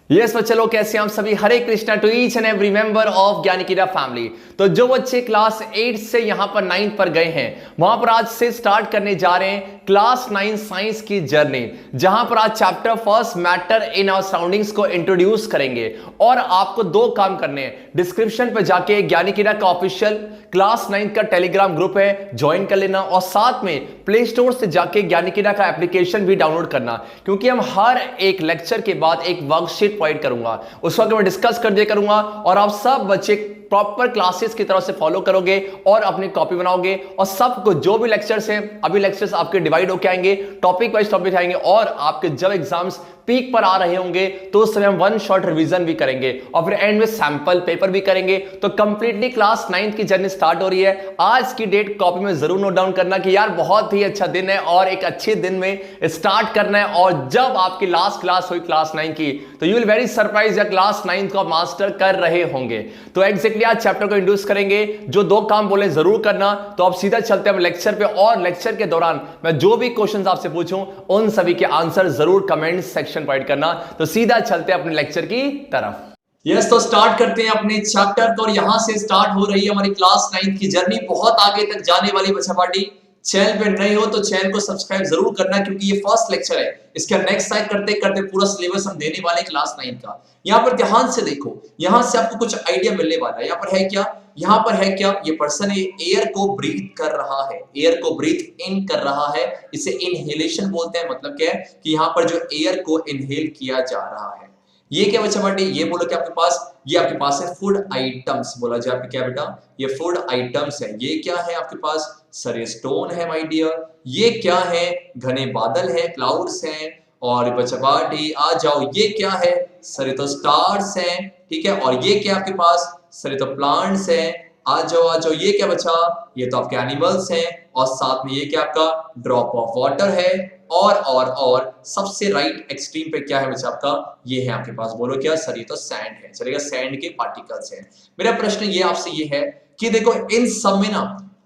Yes बच्चे लोग कैसे हैं आप सभी। Hare Krishna to each and every member of Gyanikira family. तो जो बच्चे क्लास 8 से यहां पर 9 पर गए हैं वहां पर आज से स्टार्ट करने जा रहे हैं क्लास 9 साइंस की जर्नी, जहां पर आज chapter first matter in our surroundings को इंट्रोड्यूस करेंगे। और आपको दो काम करने हैं, डिस्क्रिप्शन पर जाके ज्ञानिकीरा का ऑफिशियल क्लास 9 का टेलीग्राम ग्रुप है, ज्वाइन कर लेना और साथ में प्ले स्टोर से जाके ज्ञानिकीरा का एप्लीकेशन भी डाउनलोड करना, क्योंकि हम हर एक लेक्चर के बाद एक वर्कशीट प्रोवाइड करूंगा, उस वक्त मैं डिस्कस कर दिया करूंगा और आप सब बच्चे प्रॉपर क्लासेस की तरह से फॉलो करोगे और अपनी कॉपी बनाओगे और सबको जो भी लेक्चर्स हैं, अभी लेक्चर्स आपके डिवाइड होके आएंगे, टॉपिक वाइज टॉपिक आएंगे और आपके जब एग्जाम्स पीक पर आ रहे होंगे तो उस समय हम वन शॉट रिवीजन भी करेंगे और फिर एंड में सैंपल पेपर भी करेंगे। तो कंप्लीटली क्लास 9 की जर्नी स्टार्ट हो रही है। आज की डेट कॉपी में जरूर नोट डाउन करना कि यार बहुत ही अच्छा दिन है और एक अच्छे दिन में स्टार्ट करना है। और जब आपकी लास्ट क्लास हुई क्लास 9 की तो यू विल वेरी सरप्राइज या क्लास 9 को मास्टर कर रहे होंगे। तो एग्जैक्टली आज चैप्टर को इंट्रोड्यूस करेंगे। जो दो काम बोले जरूर करना। तो अब सीधा चलते हैं लेक्चर पे और लेक्चर के दौरान मैं जो भी क्वेश्चंस आपसे पूछूं उन सभी के आंसर जरूर कमेंट सेक्शन प्रोवाइड करना। तो सीधा चलते हैं अपने लेक्चर की तरफ। यस तो स्टार्ट करते हैं अपने चैप्टर को और यहां से स्टार्ट हो रही है हमारी क्लास 9 की जर्नी, बहुत आगे तक जाने वाली बच्चा पार्टी। चैनल पे नए हो तो चैनल को सब्सक्राइब जरूर करना, क्योंकि ये फर्स्ट लेक्चर है। इसका नेक्स्ट टाइम करते करते पूरा सिलेबस हम देने वाले क्लास 9 का। यहाँ पर ध्यान से देखो, यहाँ से आपको कुछ आइडिया मिलने वाला है। यहाँ पर है क्या, यहाँ पर है क्या, ये पर्सन एयर को ब्रीथ कर रहा है, एयर को ब्रीथ इन कर रहा है, इसे इनहेलेशन बोलते हैं। मतलब क्या है कि यहाँ पर जो एयर को इनहेल किया जा रहा है। ये क्या बच्चा बेटे, ये बोलो कि आपके पास, ये आपके पास है फूड आइटम्स। बोला जाए आपके क्या बेटा, ये फूड आइटम्स है। ये क्या है आपके पास, सर ये स्टोन है माय डियर। ये क्या है, घने बादल है, क्लाउड्स हैं। और बच्चा पार्टी आ जाओ, ये क्या है, सर ये तो स्टार्स हैं, ठीक है। और ये क्या आपके पास, सर ये तो प्लांट्स हैं। आ जाओ, ये क्या बच्चा, ये तो आपके एनिमल्स हैं। और साथ में ये क्या आपका ड्रॉप ऑफ वाटर है। और सबसे राइट एक्सट्रीम पे क्या है बच्चा आपका, ये है आपके पास, बोलो क्या, सर ये तो सैंड है। चलेगा, सैंड के पार्टिकल्स हैं। मेरा प्रश्न ये आपसे ये है कि देखो इन सब में ना,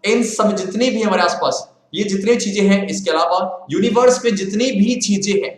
इन सब जितनी भी हमारे आसपास ये जितनी चीजें हैं, इसके अलावा यूनिवर्स में जितनी भी चीजें हैं,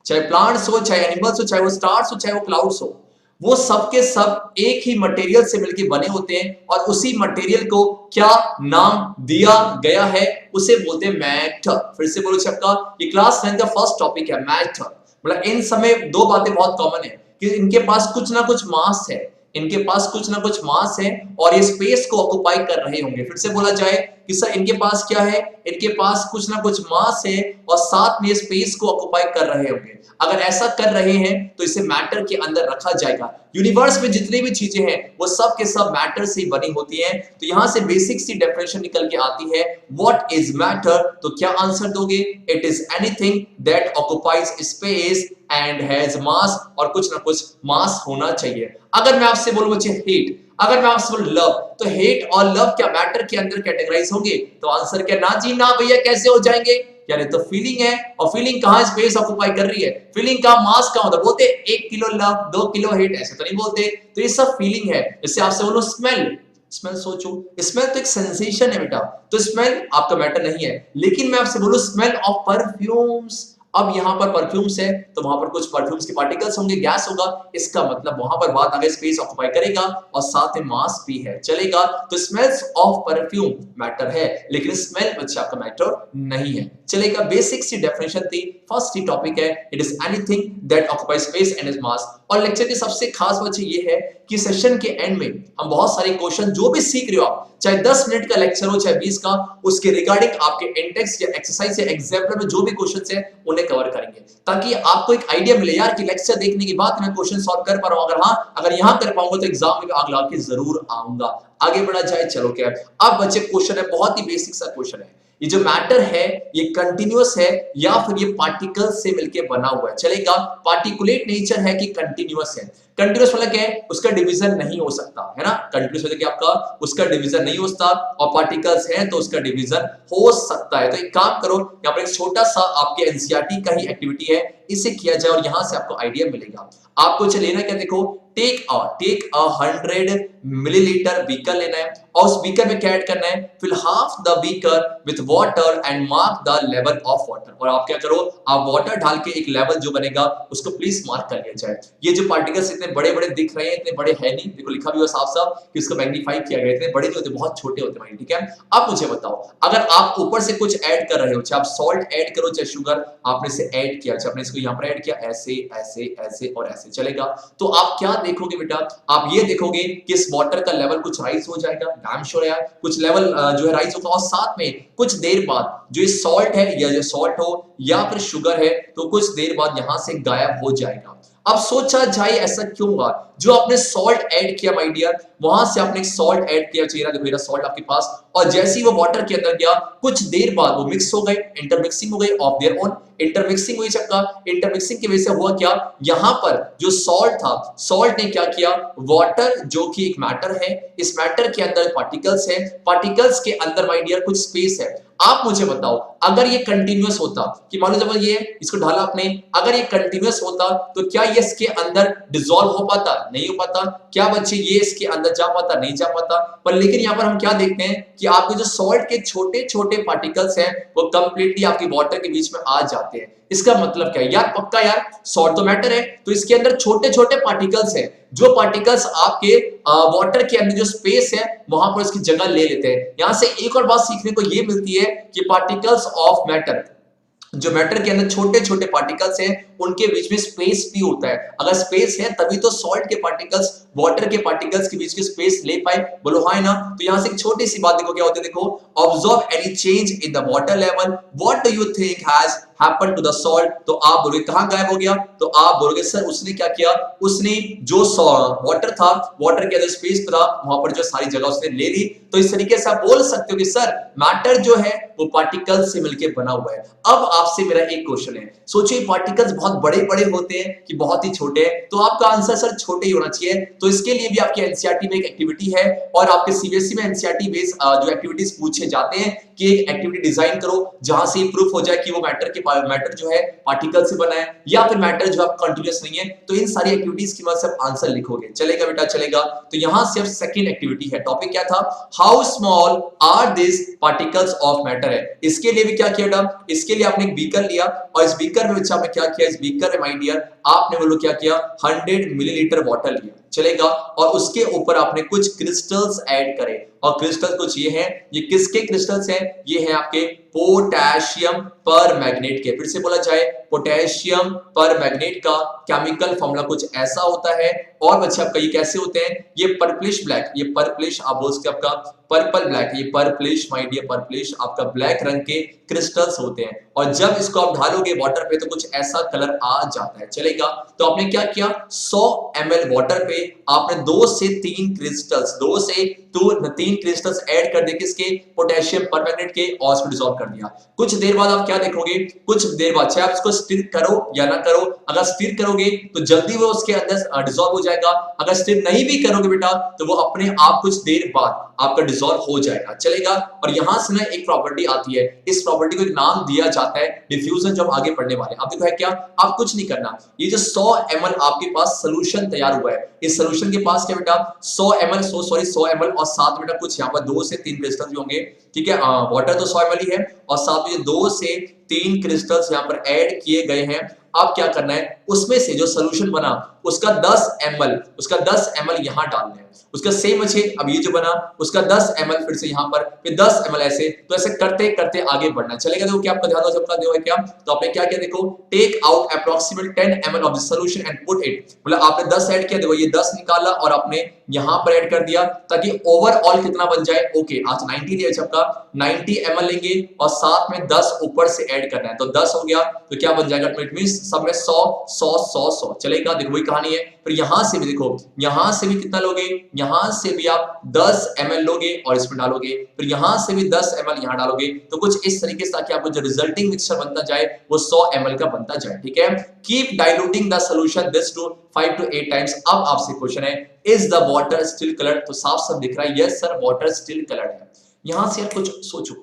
चाहे प्लांट्स हो, चाहे एनिमल्स हो, चाहे वो स्टार्स हो, चाहे वो क्लाउड्स हो, वो सब के सब एक ही मटेरियल से मिलकर बने होते हैं। और उसी मटेरियल को क्या नाम दिया गया है, उसे बोलते हैं मैटर। फिर से बोलो सबका, ये क्लास 9 का फर्स्ट टॉपिक है मैटर। मतलब इन समय दो बातें बहुत कॉमन है कि इनके पास कुछ ना कुछ मास है, इनके पास कुछ ना कुछ मास है और ये स्पेस को ऑक्युपाई कर रहे होंगे। फिर से बोला जाए कि सर इनके पास क्या है, इनके पास कुछ ना कुछ मास है और साथ में स्पेस को ऑक्युपाई कर रहे होंगे। अगर ऐसा कर रहे हैं तो इसे मैटर के अंदर रखा जाएगा। यूनिवर्स में जितनी भी चीजें हैं वो सब के सब मैटर से ही बनी होती हैं। तो यहां से बेसिक सी डेफिनेशन निकल के आती है, व्हाट इज मैटर। तो क्या आंसर दोगे, it is anything that occupies space and has मास। और कुछ ना कुछ मास होना चाहिए। अगर मैं आपसे बोलूं बच्चे हेट, अगर मैं आपसे बोलूं लव, तो हेट और लव क्या मैटर के अंदर कैटेगराइज होंगे? तो आंसर क्या, ना जी ना भैया, कैसे हो जाएंगे यार, ये तो फीलिंग है। और फीलिंग कहां स्पेस ऑक्युपाई कर रही है, फीलिंग का मास का होता, बोलते 1 किलो लव 2 किलो हेट, ऐसे तो नहीं बोलते। तो ये सब फीलिंग है। जैसे आपसे बोलो स्मेल, स्मेल सोचो, स्मेल तो एक सेंसेशन है बेटा, तो स्मेल आपका मैटर नहीं है। लेकिन मैं आपसे बोलूं स्मेल ऑफ परफ्यूम्स, अब यहां पर परफ्यूम्स है तो वहां पर कुछ परफ्यूम्स के पार्टिकल्स होंगे, गैस होगा, इसका मतलब वहां पर बात आगे स्पेस ऑक्युपाई करेगा और साथ में मास भी है। चलेगा, तो स्मेल्स ऑफ परफ्यूम मैटर है, लेकिन स्मेल बच्चे आपका मैटर नहीं है। चलेगा, बेसिक सी डेफिनेशन थी, फर्स्ट ही टॉपिक है, it is anything that occupies space and is mass. और लेक्चर की सबसे खास बात ये है कि सेशन के एंड में हम बहुत सारे क्वेश्चन जो भी सीख रहे हो आप, चाहे 10 मिनट का लेक्चर हो चाहे 20 का, उसके रिगार्डिंग आपके इंडेक्स या एक्सरसाइज या एग्जाम्पल में जो भी क्वेश्चंस है उन्हें कवर करेंगे, ताकि आपको एक आइडिया मिले यार कि लेक्चर देखने के बाद मैं क्वेश्चन सॉल्व कर पा रहा हूं। अगर यहां कर पाऊंगा तो एग्जाम में आग लगा के जरूर आऊंगा। आगे बढ़ा जाए, चलो क्या अब बच्चे क्वेश्चन है, बहुत ही बेसिक सा क्वेश्चन है। ये जो मैटर है ये कंटिन्यूअस है या फिर ये पार्टिकल से मिलकर बना हुआ है? चलेगा, पार्टिकुलेट नेचर है कि कंटिन्यूअस है? कंटिन्यूअस मतलब क्या है, उसका डिवीजन नहीं हो सकता है ना। कंटिन्यूअस मतलब कि आपका उसका डिवीजन नहीं हो सकता, और पार्टिकल्स है तो उसका डिवीजन हो सकता है। तो एक काम करो, यहाँ पर एक छोटा सा आपके एनसीईआरटी का ही एक्टिविटी है, इसे किया जाए और यहां से आपको आइडिया मिलेगा। आपको लेना क्या, देखो टेक अ 100 मिलीलीटर बीकर लेना है और उस बीकर में क्या ऐड करना है, fill half the beaker with water and mark the level of water. और आप क्या करो, आप वाटर डाल के एक लेवल जो बनेगा उसको प्लीज मार्क कर लिया जाए। ये जो पार्टिकल्स इतने बड़े बड़े दिख रहे हैं, इतने बड़े है नहीं, देखो लिखा भी हुआ साफ साफ कि इसको मैग्नीफाई किया गया, इतने बड़े नहीं होते, बहुत छोटे होते हैं, ठीक है। अब मुझे बताओ, अगर आप ऊपर से कुछ ऐड कर रहे हो, चाहे आप सॉल्ट ऐड करो चाहे शुगर, आपने इसे ऐड किया, चाहे आपने इसको यहां पर ऐड किया, ऐसे ऐसे ऐसे और ऐसे चलेगा, तो आप क्या देखोगे बेटा, आप ये देखोगे कि इस वाटर का लेवल कुछ राइज हो जाएगा, डैम श्योर है, कुछ लेवल जो है राइज होगा, और साथ में कुछ देर बाद जो ये सॉल्ट है, या जो सॉल्ट हो या फिर शुगर है, तो कुछ देर बाद यहां से गायब हो जाएगा। अब सोचा जाए ऐसा क्यों हुआ, जो आपने सॉल्ट ऐड किया माय डियर, वहां से आपने सॉल्ट ऐड किया, चेहरा देखो मेरा सॉल्ट आपके पास, और जैसे ही वो वाटर के अंदर गया कुछ देर बाद वो मिक्स हो गए, इंटरमिक्सिंग हो गई ऑफ देयर ओन, इंटरमिक्सिंग हुई चक्का, इंटरमिक्सिंग की वजह से हुआ क्या, यहां पर जो सॉल्ट था, सॉल्ट ने क्या किया, वाटर जो कि एक मैटर है, इस मैटर के अंदर पार्टिकल्स है, पार्टिकल्स के अंदर माय डियर कुछ स्पेस है। आप मुझे बताओ, अगर ये कंटिन्यूअस होता, कि मान लो जब ये इसको ढाला आपने, अगर ये कंटिन्यूअस होता तो क्या ये इसके अंदर डिसॉल्व हो पाता, नहीं हो पाता, क्या बच्चे ये इसके अंदर जा पाता, नहीं जा पाता, पर लेकिन यहां पर हम क्या देखते हैं कि आपके जो सॉल्ट के छोटे छोटे पार्टिकल्स हैं वो कंप्लीटली आपकी वाटर के बीच में आ जाते हैं। इसका मतलब क्या है यार, पक्का यार सॉल्ट तो मैटर है, तो इसके अंदर छोटे छोटे पार्टिकल्स हैं, जो पार्टिकल्स आपके वाटर के अंदर जो स्पेस है वहां पर इसकी जगह ले लेते हैं। यहां से एक और बात सीखने को ये मिलती है कि पार्टिकल्स ऑफ मैटर, जो मैटर के अंदर छोटे छोटे पार्टिकल्स हैं उनके बीच में स्पेस भी होता है, अगर स्पेस है तभी तो सॉल्ट के पार्टिकल्स वाटर के पार्टिकल्स के बीच की स्पेस ले पाए, बोलो हां ना। तो यहां से एक छोटी सी बात देखो क्या होती है, देखो observe any change in the water level, what do you think has happened to the salt, तो आप बोलोगे कहां गायब हो गया, तो आप बोलोगे सर उसने क्या किया, उसने जो वाटर था, वाटर के अंदर स्पेस था, वहां पर जो सारी जगह उसने ले ली। तो इस तरीके से आप बोल सकते हो कि सर मैटर जो है वो पार्टिकल्स से मिलकर बना हुआ है। अब आपसे मेरा एक क्वेश्चन है, सोचिए पार्टिकल्स बहुत बड़े बड़े होते हैं कि बहुत ही छोटे हैं, तो आपका आंसर सर छोटे ही होना चाहिए। तो इसके लिए भी आपके एनसीईआरटी में एक एक्टिविटी है, और आपके सीबीएसई में एनसीईआरटी बेस्ड जो एक्टिविटीज पूछे जाते हैं कि एक एक्टिविटी डिजाइन करो जहां से प्रूफ हो जाए कि वो मैटर जो है पार्टिकल से बना है, या फिर मैटर जो है कंटीन्यूअस नहीं है। तो इन सारी एक्टिविटीज की मदद से आप आंसर लिखोगे, चलेगा बेटा, चलेगा। तो यहां से अब सेकंड एक्टिविटी है, टॉपिक क्या था, how small are this particles of matter है। इसके लिए भी क्या किया बेटा, इसके लिए आपने एक बीकर लिया, और इस बीकर में बच्चा आपने क्या किया, इस बीकर में माय डियर आपने बोलो क्या किया, 100 मिलीलीटर वाटर लिया, चलेगा, और उसके ऊपर आपने कुछ क्रिस्टल्स ऐड करे, और क्रिस्टल कुछ ये हैं, ये किसके क्रिस्टल्स हैं, ये हैं आपके पोटेशियम पर मैग्नेट के। फिर से बोला जाए, पोटेशियम पर मैग्नेट का केमिकल फॉर्मूला कुछ ऐसा होता है, और बच्चे आपका ये कैसे होते हैं, ये पर्पलिश ब्लैक, ये पर्पलिश आप बोल सकते आपका पर्पल ब्लैक, ये पर्पलिश माय डियर पर्पलिश आपका ब्लैक रंग के क्रिस्टल्स होते हैं, और जब इसको आप ढालोगे वाटर पे तो कुछ ऐसा कलर आ जाता है, चलेगा। तो आपने क्या किया, 100 ml वाटर पे आपने 2 से 3 क्रिस्टल्स, 2 से 3 क्रिस्टल्स ऐड कर दिए, किसके, पोटेशियम परमैंगनेट के, और इसको डिसॉल्व कर दिया। कुछ देर बाद आप क्या देखोगे, कुछ देर बाद चाहे आप इसको स्टिर करो या ना करो, अगर स्टिर करोगे तो जल्दी वो उसके अंदर डिसॉल्व हो जाएगा, अगर स्टिर नहीं भी करोगे बेटा तो वो अपने आप कुछ देर बाद आपका डिसॉल्व हो जाएगा, चलेगा। और यहां से ना एक प्रॉपर्टी आती है, इस प्रॉपर्टी को एक नाम दिया जाता है डिफ्यूजन, जो हम आगे पढ़ने वाले हैं। आप देखो है क्या, आप कुछ नहीं करना, ये जो 100 ml आपके पास सॉल्यूशन तैयार हुआ है, इस सॉल्यूशन के पास क्या बेटा 100 ml और साथ बेटा कुछ यहाँ पर 2 से 3 क्रिस्टल भी होंगे, ठीक है, वाटर तो 100 ml ही है, और साथ में 2 से 3 क्रिस्टल्स यहाँ पर ऐड किए गए हैं। अब क्या करना है, उसमें से जो सॉल्यूशन बना उसका 10 ml यहां डालना है, उसका सेम अच्छे, अब ये जो बना उसका 10 ml फिर से यहां पर, फिर 10 ml ऐसे, तो ऐसे करते करते आगे बढ़ना, चलेगा। देखो क्या आपका ध्यान सबका देखो है क्या, तो आपने क्या किया, देखो take out approximate 10 ml of the solution and put it, मतलब आपने 10 ऐड किया, देखो ये 10 निकाला और आपने यहां पर ऐड कर दिया, ताकि ओवरऑल कितना बन जाए, ओके आज 90 दिया सबका, 90 ml लेंगे और साथ में 10 ऊपर से ऐड करना है, तो 10 हो गया, तो क्या बन जाएगा, इट मींस सब में 100 100 100 100, चलेगा। देखो वही कहानी है। फिर यहां से भी देखो, यहां से भी कितना लोगे, यहां से भी आप 10 ml लोगे और इसमें डालोगे, फिर यहां से भी 10 ml यहां डालोगे, तो कुछ इस तरीके से, ताकि आपको जो रिजल्टिंग मिक्सचर बनता जाए वो 100 ml का बनता जाए, ठीक है। Keep diluting the solution this to 5 to 8 times. अब आपसे क्वेश्चन है, is the water still coloured, तो साफ साफ दिख रहा है yes sir water still coloured है। यहां से कुछ सोचो,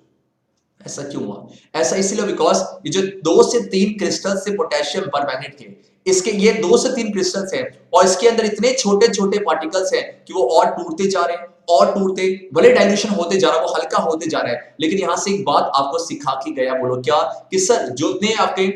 ऐसा क्यों हुआ? ऐसा इसीलिए बिकॉज ये जो 2 से 3 क्रिस्टल से पोटेशियम परमैंगनेट के, इसके ये 2 से 3 क्रिस्टल्स हैं और इसके अंदर इतने छोटे-छोटे पार्टिकल्स हैं कि वो और टूटते जा रहे हैं और टूटते, भले डाइल्यूशन होते जा रहा है, वो हल्का होते जा रहा है। लेकिन यहां से एक बात आपको सिखा के गया, बोलो क्या? कि सर जितने आपके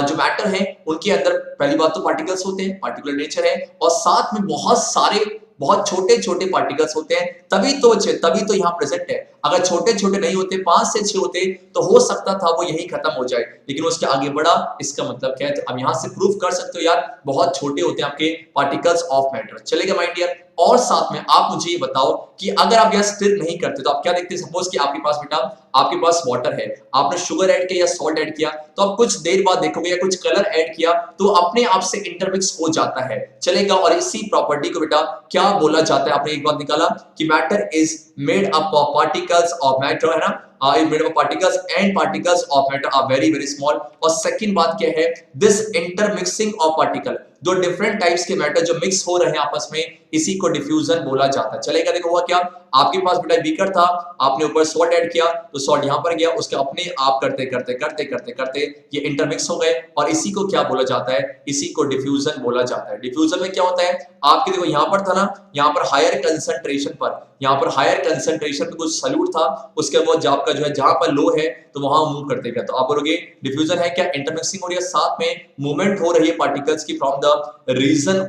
जो मैटर हैं उनके अंदर पहली बात तो पार्टिकल्स होते हैं, पार्टिकुलर नेचर है, और साथ में बहुत सारे बहुत छोटे-छोटे पार्टिकल्स होते हैं, तभी तो यहाँ प्रेजेंट है। अगर छोटे-छोटे नहीं होते, 5 से 6 होते, तो हो सकता था वो यही खत्म हो जाए, लेकिन उसके आगे बढ़ा। इसका मतलब क्या है? तो अब यहाँ से प्रूव कर सकते हो यार, बहुत छोटे होते हैं आपके पार्टिकल्स ऑफ मैटर। चलेगा माय डियर? और साथ में आप मुझे ये बताओ कि अगर आप यहाँ स्टिर नहीं करते तो आप क्या देखते हैं? सपोज कि आपके पास बेटा, आपके पास वाटर है, आपने शुगर ऐड किया या सॉल्ट ऐड किया, तो आप कुछ देर बाद देखोगे या कुछ कलर ऐड किया तो अपने आप से इंटरमिक्स हो जाता है। चलेगा? और इसी प्रॉपर्टी को बेटा क्या बोला जाता है? आपने एक बात निकाला कि matter is made up of particles of matter, है ना? Made up of particles and particles of matter are very very small। और सेकंड बात क्या है? दिस इंटरमिक्सिंग ऑफ पार्टिकल, दो डिफरेंट टाइप्स के मैटर जो मिक्स हो रहे हैं आपस में, इसी को डिफ्यूजन बोला जाता है। चलेगा? देखो हुआ क्या, आपके पास बेटा बीकर था, आपने ऊपर सॉल्ट ऐड किया तो सॉल्ट यहां पर गया, उसके अपने आप करते करते करते करते करते ये इंटरमिक्स हो गए, और इसी को क्या बोला जाता है? इसी को डिफ्यूजन बोला जाता है। डिफ्यूजन में क्या होता है? आपके देखो यहां पर था ना, यहां पर हायर कंसंट्रेशन पर, यहां पर हायर कंसंट्रेशन पे कुछ सॉल्यूट था, उसके बाद आपका जो है जहां पर लो है तो वहां मूव करते गया, तो आप बोलोगे डिफ्यूजन है क्या? इंटरमिक्सिंग हो रही है, साथ में मूवमेंट हो रही है पार्टिकल्स की फ्रॉम द रीजन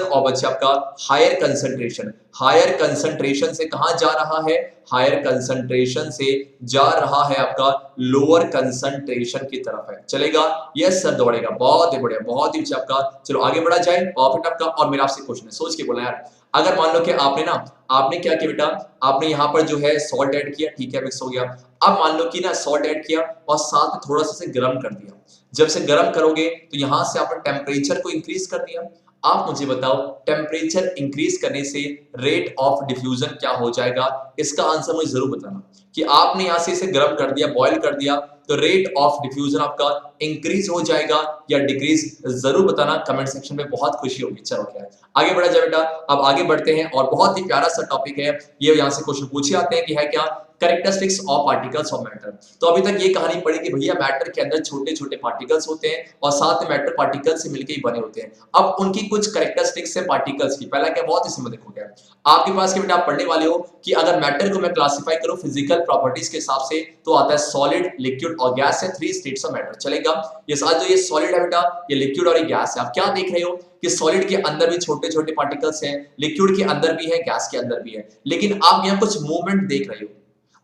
ऑफ अच्छा आपका हायर कंसंट्रेशन। हायर कंसंट्रेशन से कहां जा रहा है? हायर कंसंट्रेशन से जा रहा है आपका लोअर कंसंट्रेशन की तरफ है। चलेगा? यस सर, दौड़ेगा। बहुत ही बढ़िया, बहुत ही अच्छा आपका। चलो आगे बढ़ा जाए। परफेक्ट आपका। और मेरा आपसे क्वेश्चन है, सोच के बोलना यार। अगर मान लो कि आपने क्या किया बेटा, आपने यहाँ पर जो है सॉल्ट ऐड किया, ठीक है, मिक्स हो गया। अब मान लो कि ना सॉल्ट ऐड किया और साथ में थोड़ा सा से गर्म कर दिया। जब से गर्म करोगे तो यहां से आपने टेम्परेचर को इंक्रीज कर दिया। आप मुझे बताओ टेम्परेचर इंक्रीज करने से रेट ऑफ डिफ्यूजन क्या हो जाएगा? इसका आंसर मुझे जरूर बताना कि आपने यहां से इसे गर्म कर दिया, बॉयल कर दिया, तो रेट ऑफ डिफ्यूजन आपका इंक्रीज हो जाएगा या डिक्रीज? जरूर बताना कमेंट सेक्शन में, बहुत खुशी होगी। चलो क्या है, आगे बढ़ा जाए बेटा। अब आगे बढ़ते हैं और बहुत ही प्यारा सा टॉपिक है ये, यहां से क्वेश्चन पूछे आते हैं कि है क्या? Characteristics of particles of matter. तो अभी तक ये कहानी पढ़ी कि भैया मैटर के अंदर छोटे छोटे पार्टिकल्स होते हैं और साथ में मैटर पार्टिकल से मिलकर ही बने होते हैं। अब उनकी कुछ कैरेक्टरिस्टिक्स है पार्टिकल्स की। पहला क्या? बहुत ही सिंपल, देखो क्या आपके पास के बेटा आप पढ़ने वाले हो कि अगर मैटर को मैं क्लासिफाई करूं फिजिकल प्रॉपर्टीज के हिसाब से तो आता है सॉलिड, लिक्विड और गैस है, 3 स्टेट्स ऑफ मैटर। चलेगा? ये साथ जो ये सॉलिड है बेटा, ये लिक्विड और ये गैस है। आप क्या देख रहे हो कि सॉलिड के अंदर भी छोटे छोटे पार्टिकल्स हैं, लिक्विड के अंदर भी है, गैस के अंदर भी है, लेकिन आप यहाँ कुछ मूवमेंट देख रहे हो।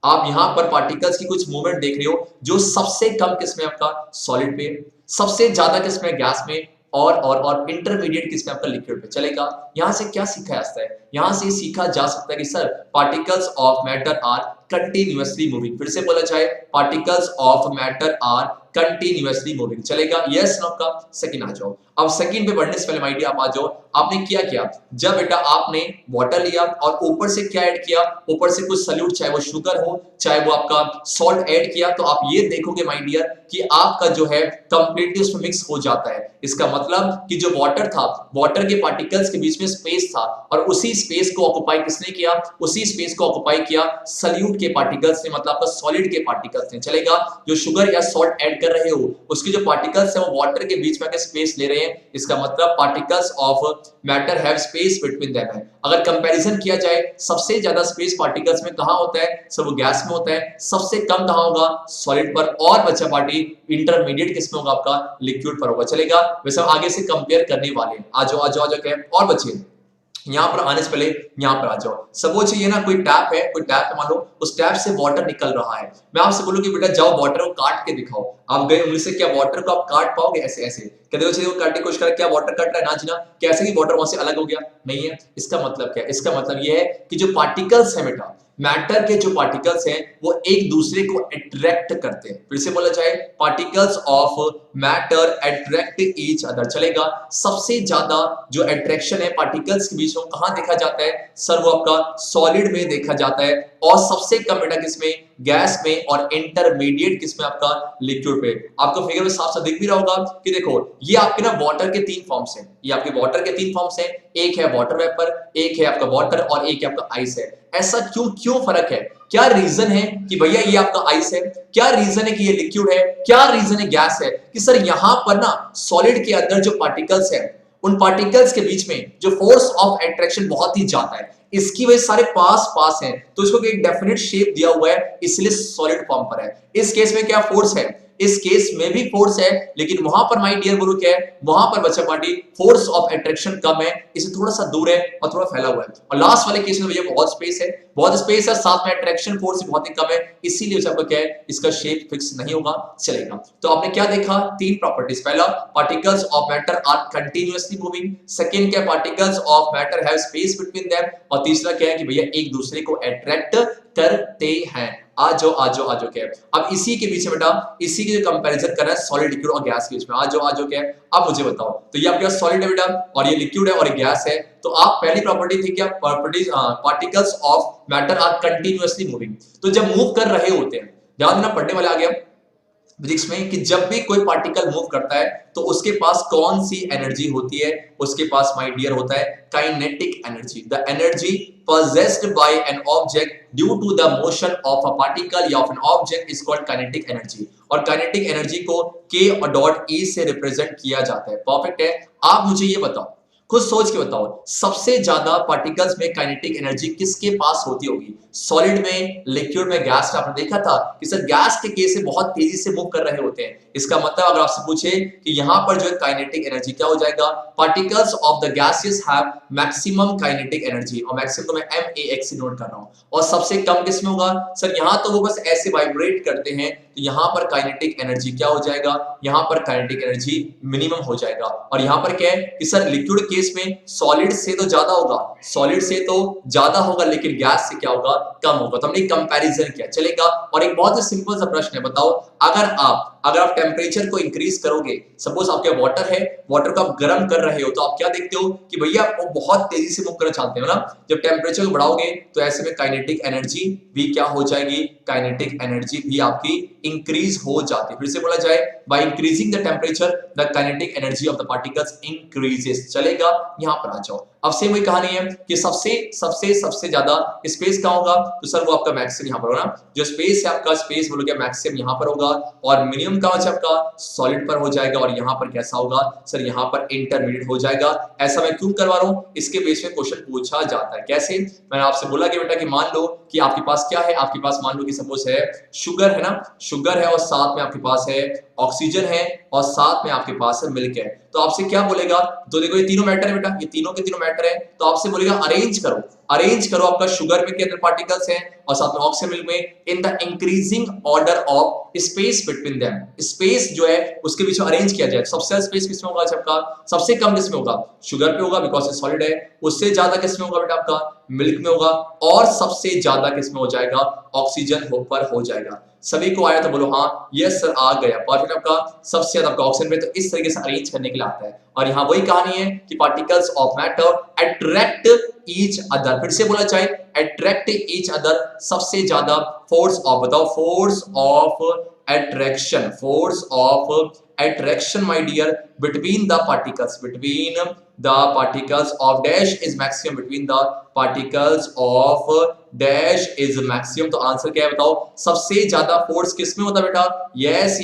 आप यहां पर पार्टिकल्स की कुछ मूवमेंट देख रहे हो, जो सबसे कम किस में? आपका सॉलिड पे, सबसे ज्यादा किस में? गैस में, और इंटरमीडिएट किस में? आपका लिक्विड पे। चलेगा? यहां से क्या सीखा जा सकता है? यहां से सीखा जा सकता है कि sir particles of matter are continuously moving. फिर से बोला जाए, particles of matter are continuously moving. चलेगा? यस नो का सेकंड आ जाओ। अब सेकंड पे बढ़ने से पहले माय डियर आप आ जाओ। आपने क्या जब बेटा आपने वाटर लिया और ऊपर से क्या ऐड किया? ऊपर से कुछ सॉल्यूट, चाहे वो शुगर हो चाहे वो आपका सॉल्ट ऐड किया, तो आप ये देखोगे माय डियर कि आपका जो है कंप्लीटली उसमें मिक्स हो जाता है। इसका मतलब कि जो वाटर था, वाटर के पार्टिकल्स के बीच में स्पेस था और उसी स्पेस को ऑक्युपाई किसने किया? उसी स्पेस को ऑक्युपाई किया सॉल्यूट के पार्टिकल्स ने, मतलब आपका सॉलिड के पार्टिकल्स ने। चलेगा? जो शुगर या सॉल्ट ऐड कर रहे हो उसके जो पार्टिकल्स है वो वाटर के बीच में आके स्पेस ले रहे हैं। इसका मतलब particles of matter have space between them है। अगर कंपैरिजन किया जाए, सबसे ज्यादा स्पेस पार्टिकल्स में कहां होता है? सर वो गैस में होता है। सबसे कम कहां होगा? सॉलिड पर। और बचा पार्टी इंटरमीडिएट किस में होगा? आपका लिक्विड पर होगा। चलेगा? वैसे हम आगे से कंपेयर करने वाले हैं। आ जाओ क्या और बच्चे यहां पर आने से पहले यहां पर आ जाओ। सपोज ये ना कोई टैप है, मान लो उस टैप से वाटर निकल रहा है। मैं आपसे बोलूं कि बेटा जाओ वाटर को काट के दिखाओ। आप गए उंगली से, क्या वाटर को आप काट पाओगे? ऐसे क्या देखो चलिए काटने की कोशिश कर, क्या वाटर कट रहा है? ना जी ना। कैसे कि वाटर वहां से अलग हो गया? नहीं है। इसका मतलब क्या है? इसका मतलब ये है कि जो पार्टिकल्स है बेटा, मैटर के जो पार्टिकल्स हैं वो एक दूसरे को अट्रैक्ट करते हैं। फिर से बोला जाए, particles of matter attract each other. चलेगा? सबसे ज्यादा जो अट्रैक्शन है पार्टिकल्स के बीच में कहां देखा जाता है? सर वो आपका सॉलिड में देखा जाता है। और सबसे कम बेटा किसमें, गैस में, और इंटरमीडिएट किसमें, आपका लिक्विड पे। आपको फिगर में साफ साफ दिख भी रहा होगा कि देखो ये आपके ना वाटर के 3 फॉर्म्स हैं, ये आपके वाटर के 3 फॉर्म्स हैं, एक है वाटर वेपर, एक है आपका वाटर और एक है आपका आइस है। ऐसा क्यों फर्क है, क्या रीजन है कि भैया ये आपका आइस है, क्या रीजन है कि ये लिक्विड है, क्या रीजन है गैस है, कि सर यहां पर ना सॉलिड के अंदर जो पार्टिकल्स है उन पार्टिकल्स के बीच में जो फोर्स ऑफ अट्रैक्शन बहुत ही ज्यादा है, इसकी वजह सारे पास हैं, तो इसको एक डेफिनेट शेप दिया हुआ है, इसलिए सॉलिड फॉर्म पर है। इस केस में क्या फोर्स है, इस केस में भी फोर्स है, लेकिन वहां पर माय डियर गुरु क्या है, वहां पर बच्चा पार्टी फोर्स ऑफ अट्रैक्शन कम है, इसे थोड़ा सा दूर है और थोड़ा फैला हुआ है। और लास्ट वाले केस में भैया बहुत स्पेस है, साथ में अट्रैक्शन फोर्स बहुत ही कम है, इसीलिए आपको क्या है, इसका शेप फिक्स नहीं होगा, चलेगा। तो आपने क्या देखा, 3 प्रॉपर्टीज। पहला, particles of matter are continuously moving. Second क्या, particles of matter have space between them. और तीसरा क्या है कि भैया एक दूसरे को अट्रैक्ट करते हैं। आ जाओ क्या है, अब इसी के बीच में बेटा, इसी की जो कंपैरिजन कर रहा है सॉलिड, लिक्विड और गैस के बीच में। आ जाओ क्या है, अब मुझे बताओ, तो ये आपका सॉलिड है बेटा और ये लिक्विड है और ये गैस है, तो आप पहली प्रॉपर्टी थी क्या, properties particles of matter are continuously moving. तो जब मूव कर रहे होते हैं, ध्यान देना पढ़ने वाले आ गया फिजिक्स में कि जब भी कोई पार्टिकल मूव करता है तो उसके पास कौन सी एनर्जी होती है, उसके पास माय डियर होता है kinetic energy. The energy possessed by an object due to the motion of a particle या of an object is called kinetic energy। और काइनेटिक एनर्जी को K डॉट E से रिप्रेजेंट किया जाता है। परफेक्ट है। आप मुझे ये बताओ, खुद सोच के बताओ, सबसे ज्यादा पार्टिकल्स में काइनेटिक एनर्जी किसके पास होती होगी, सॉलिड में, लिक्विड में, गैस में? आपने देखा था कि सर गैस के केस में बहुत तेजी से मूव कर रहे होते हैं। इसका मतलब अगर आपसे पूछे कि यहां पर जो है काइनेटिक एनर्जी क्या हो जाएगा, particles of the gases have maximum kinetic energy, और मैक्सिमम को मैं MAX से नोट कर रहा हूं। और सबसे कम किसमें होगा, सर यहां तो वो बस ऐसे वाइब्रेट करते हैं, तो यहां पर काइनेटिक एनर्जी क्या हो जाएगा, यहां पर काइनेटिक एनर्जी मिनिमम हो जाएगा। और यहां पर क्या है कि सर लिक्विड केस में सॉलिड से तो ज्यादा होगा, सॉलिड से तो ज्यादा होगा, लेकिन गैस से क्या होगा, कम होगा। तो हमने कंपैरिजन किया, चलेगा। और एक बहुत ही सिंपल सा प्रश्न है, बताओ अगर आप टेम्परेचर को इंक्रीज करोगे, सपोज आपके वाटर है, वाटर को आप गर्म कर रहे हो, तो आप क्या देखते हो कि भैया वो बहुत तेजी से मूव करना चाहते हो ना। जब टेम्परेचर को बढ़ाओगे तो ऐसे में काइनेटिक एनर्जी भी क्या हो जाएगी, काइनेटिक एनर्जी भी आपकी इंक्रीज हो जाती है। फिर से बोला जाए, by increasing the temperature the kinetic energy of the particles increases. चलेगा, यहां पर आ जाओ। अब सेम वही कहानी है कि सबसे ज्यादा स्पेस कहां होगा, तो सर वो आपका मैक्सिमम यहां पर होगा ना। जो स्पेस है आपका, स्पेस बोलोगे मैक्सिमम यहां पर होगा, और मिनिमम कहां है आपका, सॉलिड पर हो जाएगा। और यहां पर कैसा होगा, सर यहां पर इंटरमीडिएट हो जाएगा। ऐसा मैं क्यों करवा रहा हूं, इसके बेस में क्वेश्चन पूछा जाता है। कैसे, मैंने आपसे बोला कि बेटा कि मान लो कि आपके पास क्या है, आपके पास मान लो कि सपोज है शुगर है ना, शुगर है और साथ में आपके पास है ऑक्सीजन है और साथ में आपके पास है मिल्क है। तो आपसे क्या बोलेगा, तो देखो ये तीनों मैटर है बेटा, ये तीनों के तीनों मैटर है, तो आपसे बोलेगा अरेंज करो आपका शुगर में कितने पार्टिकल्स हैं और साथ में ऑक्सीजन मिल्क में in the increasing order of space between them. Space जो है उसके बीच में अरेंज किया जाए। सबसे ज्यादा स्पेस किसमें होगा आपका, सबसे कम किसमें होगा, शुगर पे होगा बिकॉज ये सॉलिड है। उससे ज्यादा किसमें होगा बेटा आपका, मिल्क में होगा। और सबसे ज्यादा किसमें हो जाएगा, ऑक्सीजन पर हो जाएगा। सभी को आया तो बोलो हाँ, यस सर आ गया। परफेक्ट। आपका सबसे ज्यादा आपका ऑक्सीजन में, तो इस तरीके से अरेंज करने के लिए आता है। और यहाँ वही कहानी है कि particles of matter attract each other. फिर से बोला जाए, अट्रैक्ट ईच अदर। सबसे ज्यादा फोर्स ऑफ, बताओ, force of attraction, force of attraction my dear between the particles of dash is maximum, between the particles of dash is maximum। तो answer क्या है बताओ, सबसे ज्यादा फोर्स किसमें होता है बेटा, यस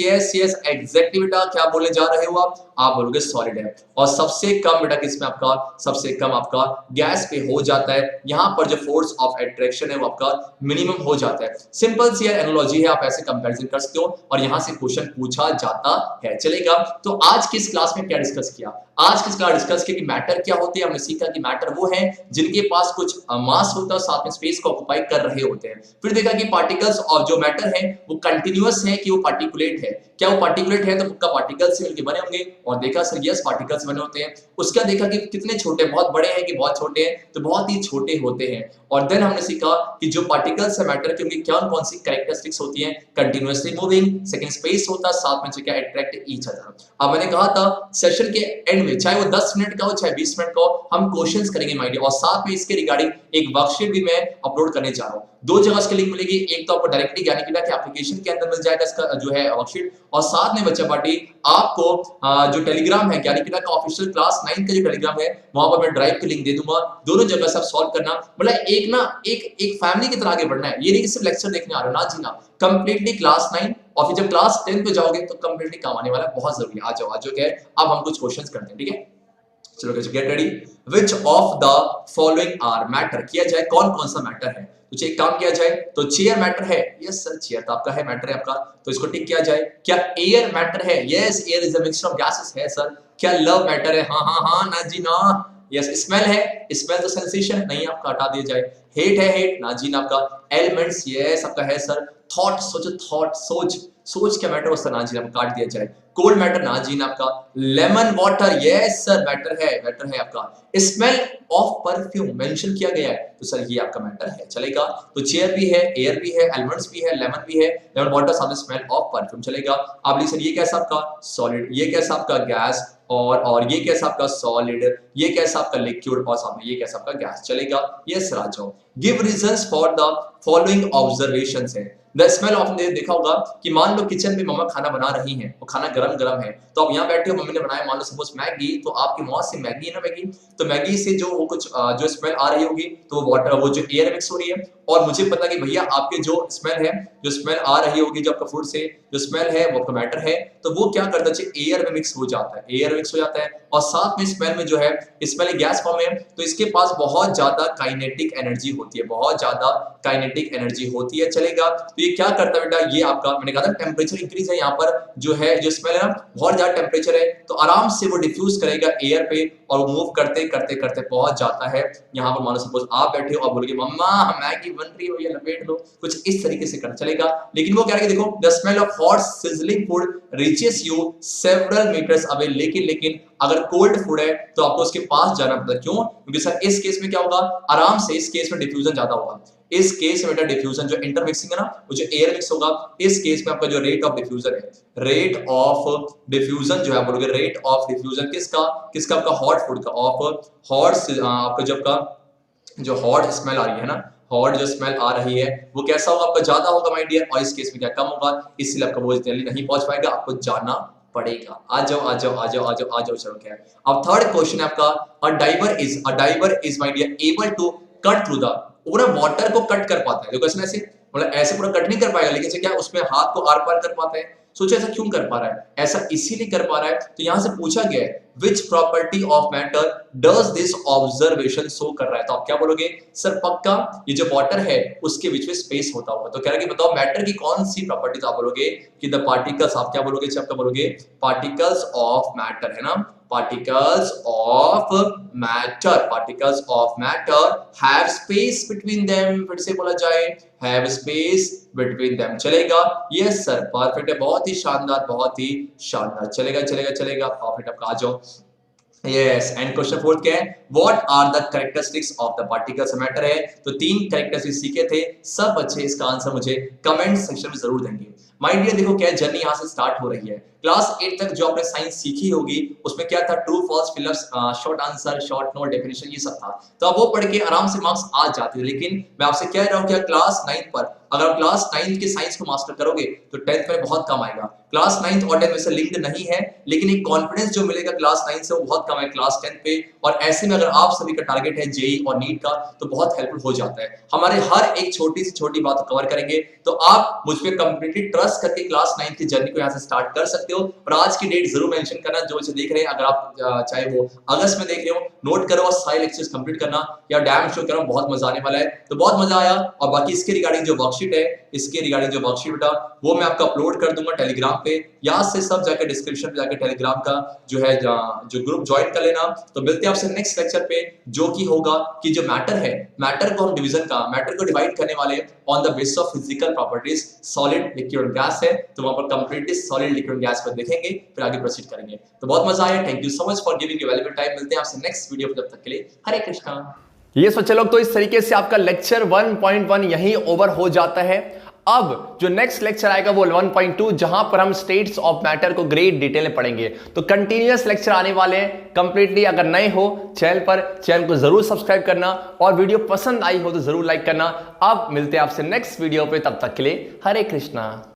एग्जैक्टली बेटा। क्या बोलने जा रहे हो आप बोलोगे सॉलिड है। और सबसे कम बेटा किसमें आपका, सबसे कम आपका गैस पे हो जाता है। यहां पर जो फोर्स ऑफ अट्रैक्शन है वो आपका मिनिमम हो जाता है। सिंपल सी एनालॉजी है, आप ऐसे कंपैरिजन कर सकते हो और यहां से क्वेश्चन पूछा जाता है। चलेगा। तो आज की इस क्लास में क्या डिस्कस किया, आज किस क्लास डिस्कस किया कि मैटर क्या होते हैं। हमने सीखा कि मैटर वो है जिनके पास कुछ मास होता है, साथ में स्पेस को ऑक्युपाई कर रहे होते हैं। फिर देखा कि पार्टिकल्स और जो मैटर है वो कंटिन्यूअस है कि वो पार्टिकुलेट है। क्या वो पार्टिकुलेट है तो पक्का पार्टिकल्स से मिलकर बने होंगे, और देखा सर यस पार्टिकल्स बने होते हैं। उसका देखा कि कितने छोटे, बहुत बड़े हैं कि बहुत छोटे हैं, तो बहुत ही छोटे होते हैं। और देन हमने सीखा कि जो पार्टिकल्स है मैटर के, उनकी कौन सी कैरेक्टरिस्टिक्स होती हैं, कंटिन्यूअसली मूविंग, सेकंड स्पेस होता है, साथ में क्या अट्रैक्ट ईच अदर। अब मैंने कहा था सेशन के एंड में, चाहे वो 10 मिनट का हो चाहे 20 मिनट का हो, हम क्वेश्चंस करेंगे माय डियर, और साथ में इसके रिगार्डिंग एक वर्कशीट भी मैं अपलोड करने जा रहा हूं। दो जगह इसकी लिंक मिलेगी, एक तो आपको डायरेक्टली ज्ञानिकीडा के एप्लीकेशन के अंदर मिल जाएगा इसका जो है वर्कशीट, और साथ में बच्चा पार्टी आपको जो टेलीग्राम है ज्ञानिकीडा का ऑफिशियल क्लास 9 का जो टेलीग्राम है वहां पर मैं ड्राइव की लिंक दे दूंगा। दोनों जगह से आप सॉल्व करना, मतलब एक फैमिली की तरह आगे बढ़ना है। ये नहीं कि सिर्फ लेक्चर देखने आ रहे हो, ना जी ना, कंप्लीटली क्लास 9 और फिर जब क्लास 10 पे जाओगे तो कंप्लीटली काम आने वाला है, बहुत जरूरी है। आ जाओ क्या है, अब हम कुछ क्वेश्चंस करते हैं, ठीक है। चलो get ready. Which of the following are matter, किया जाए कौन कौन सा मैटर है, तो एक काम किया जाए, तो चेयर मैटर है, यस सर चेयर तो आपका है, मैटर है आपका, तो इसको टिक किया जाए। क्या एयर मैटर है, yes air is a mixture of gases है सर। क्या लव मैटर है, हाँ हाँ हाँ, ना जी ना, यस। स्मेल है, स्मेल तो सेंसेशन है, नहीं आपका हटा दिया जाए। हेट है, हेट ना जी ना आपका। एलिमेंट्स, यस आपका है सर। थॉट, सोचो, थॉट सोच क्या मैटर होता है, ना जी आपका काट दिया जाए। कोल्ड मैटर, ना जी ना आपका। Lemon water, yes sir matter है आपका। स्मेल ऑफ परफ्यूम मेंशन किया गया है, तो सर ये आपका मैटर है, चलेगा। तो चेयर भी है, एयर भी है, एलिमेंट्स भी है, लेमन भी है, लेमन वाटर साथ में स्मेल ऑफ परफ्यूम, चलेगा। आप लिख सर ये कैसा आपका सॉलिड, ये कैसा आपका गैस, और ये कैसा आपका सॉलिड, ये कैसा आपका लिक्विड, और साथ में ये कैसा आपका गैस, चलेगा। यस सर आ जाओ। Give reasons for the following observations है। द स्मेल ऑफ, ने देखा होगा कि मान लो किचन में मम्मा खाना बना रही हैं, वो खाना गरम गरम है, तो आप यहाँ बैठे हो, मम्मी ने बनाया मान लो सपोज मैगी, तो आपकी मौत से मैगी है ना, मैगी, तो मैगी से जो वो कुछ जो स्मेल आ रही होगी, तो वो वाटर, वो जो एयर मिक्स हो रही है, और मुझे पता कि भैया आपके जो स्मेल है, जो स्मेल आ रही होगी जो आपका फूड से जो स्मेल है वो आपका मैटर है, तो वो क्या करता है, एयर में मिक्स हो जाता है, एयर मिक्स हो जाता है, और साथ में स्मेल में जो है, स्मेल गैस फॉर्म है, तो इसके पास बहुत ज्यादा काइनेटिक एनर्जी होती है, बहुत ज्यादा काइनेटिक एनर्जी होती है, चलेगा। तो ये क्या करता है बेटा, ये आपका मैंने कहा था टेम्परेचर इंक्रीज है, यहाँ पर जो है जो स्मेल है ना, बहुत ज्यादा टेम्परेचर है, तो आराम से वो डिफ्यूज करेगा एयर पे, और मूव करते करते करते पहुंच जाता है यहाँ पर। मानो सपोज आप बैठे हो, आप बोलोगे मम्मा मैगी बन रही है, भैया लपेट लो, कुछ इस तरीके से करना, चलेगा। लेकिन वो क्या है, देखो the smell of hot sizzling food reaches you several metres away, लेकिन अगर कोल्ड फूड है तो आपको उसके पास जाना पड़ता है, क्यों? क्योंकि सर इस केस में क्या होगा, आराम से इस केस में डिफ्यूजन ज्यादा होगा, इस केस में बेटा डिफ्यूजन जो इंटरमिक्सिंग है ना, वो जो एयर मिक्स होगा, इस केस में आपका जो रेट ऑफ डिफ्यूजन है, रेट ऑफ डिफ्यूजन जो है, बोलोगे रेट ऑफ डिफ्यूजन किसका आपका हॉट फूड का, ऑफ हॉट आपका जो आपका जो हॉट स्मेल आ रही है ना, हॉट जो स्मेल आ रही है वो कैसा होगा, आपका ज्यादा होगा माय डियर, और इस केस में क्या कम होगा, इसलिए आपका वो जल्दी नहीं पहुंच पाएगा, आपको जाना पड़ेगा। आ जाओ चलो क्या है। अब थर्ड क्वेश्चन है आपका, a diver is my dear able to cut through the, पूरा वाटर को कट कर पाता है, देखो ऐसे मतलब ऐसे पूरा कट नहीं कर पाएगा, लेकिन क्या उसमें हाथ को आर पार कर पाता है। सोचो ऐसा क्यों कर पा रहा है, ऐसा इसीलिए कर पा रहा है, तो यहां से पूछा गया है which property of matter does this observation show कर रहा है, तो आप क्या बोलोगे सर, पक्का ये जो वाटर है उसके बीच में स्पेस होता होगा, तो कह रहा है कि बताओ मैटर की कौन सी प्रॉपर्टी, तो आप बोलोगे कि द पार्टिकल्स, आप क्या बोलोगे, आपका बोलोगे पार्टिकल्स ऑफ मैटर, है ना, particles of matter have space between them, फिर से बोला जाए have space between them, चलेगा। यस सर परफेक्ट है, बहुत ही शानदार, चलेगा परफेक्ट, आपका आ जाओ। Yes, and क्वेश्चन फोर्थ क्या है, What are the characteristics of the particles of matter है, तो 3 कैरेक्टरिस्टिक्स सीखे थे सब बच्चे, इसका आंसर मुझे कमेंट सेक्शन में जरूर देंगे। माय डियर देखो क्या जर्नी यहाँ से स्टार्ट हो रही है, क्लास 8 तक जो आपने साइंस सीखी होगी उसमें क्या था, true false fill ups, short answer, short note, definition, ये सब था, तो आप वो पढ़ के आराम से मार्क्स आ जाते थे। लेकिन मैं आपसे कह रहा हूँ कि क्लास 9 पर अगर आप क्लास 9 के साइंस को मास्टर करोगे तो 10th में बहुत कम आएगा। क्लास 9 और 10 में से लिंक्ड नहीं है, लेकिन एक कॉन्फिडेंस जो मिलेगा क्लास 9 से वो बहुत कम है क्लास 10 पे, और ऐसे में अगर आप सभी का टारगेट है जेई और नीट का तो बहुत हेल्पफुल हो जाता है। हमारे हर एक छोटी से छोटी बात को कवर करेंगे, तो आप मुझ पे कंप्लीटली ट्रस्ट करके क्लास 9 की जर्नी को यहाँ से स्टार्ट कर सकते हो। और आज की डेट जरूर मेंशन करना, जो इसे देख रहे हैं, अगर आप चाहे वो अगस्त में देख रहे हो, नोट करो और सारे लेक्चर्स कंप्लीट करना, या डैम शो करो, बहुत मजा आने वाला है। तो बहुत मजा आया, और बाकी इसके रिगार्डिंग जो वर्कशीट है, इसके रिगार्डिंग जो वर्कशीट बेटा वो मैं आपको अपलोड कर दूंगा टेलीग्राम पे, यहाँ से सब जाकर डिस्क्रिप्शन पे जाकर टेलीग्राम का जो है जो ग्रुप ज्वाइन कर लेना। तो मिलते हैं आपसे नेक्स्ट लेक्चर पे, जो कि होगा कि जो मैटर है, मैटर को हम मैटर को डिवाइड करने वाले on the basis of physical properties, solid, liquid, gas है, तो वहां पर कंप्लीटली सॉलिड, लिक्विड, गैस पर देखेंगे, फिर आगे प्रोसीड करेंगे। तो बहुत मजा आया, thank you so much for giving your valuable time. मिलते हैं आपसे नेक्स्ट वीडियो, तब तक के लिए हरे कृष्णा। ये सोचे लोग, तो इस तरीके से आपका लेक्चर 1.1 यहीं ओवर हो जाता है। अब जो नेक्स्ट लेक्चर आएगा वो 1.2 जहां पर हम स्टेट्स ऑफ मैटर को ग्रेट डिटेल में पढ़ेंगे। तो कंटिन्यूअस लेक्चर आने वाले हैं कंप्लीटली। अगर नए हो चैनल को जरूर सब्सक्राइब करना और वीडियो पसंद आई हो तो जरूर लाइक करना। अब मिलते हैं आपसे नेक्स्ट वीडियो पे, तब तक के लिए हरे कृष्णा।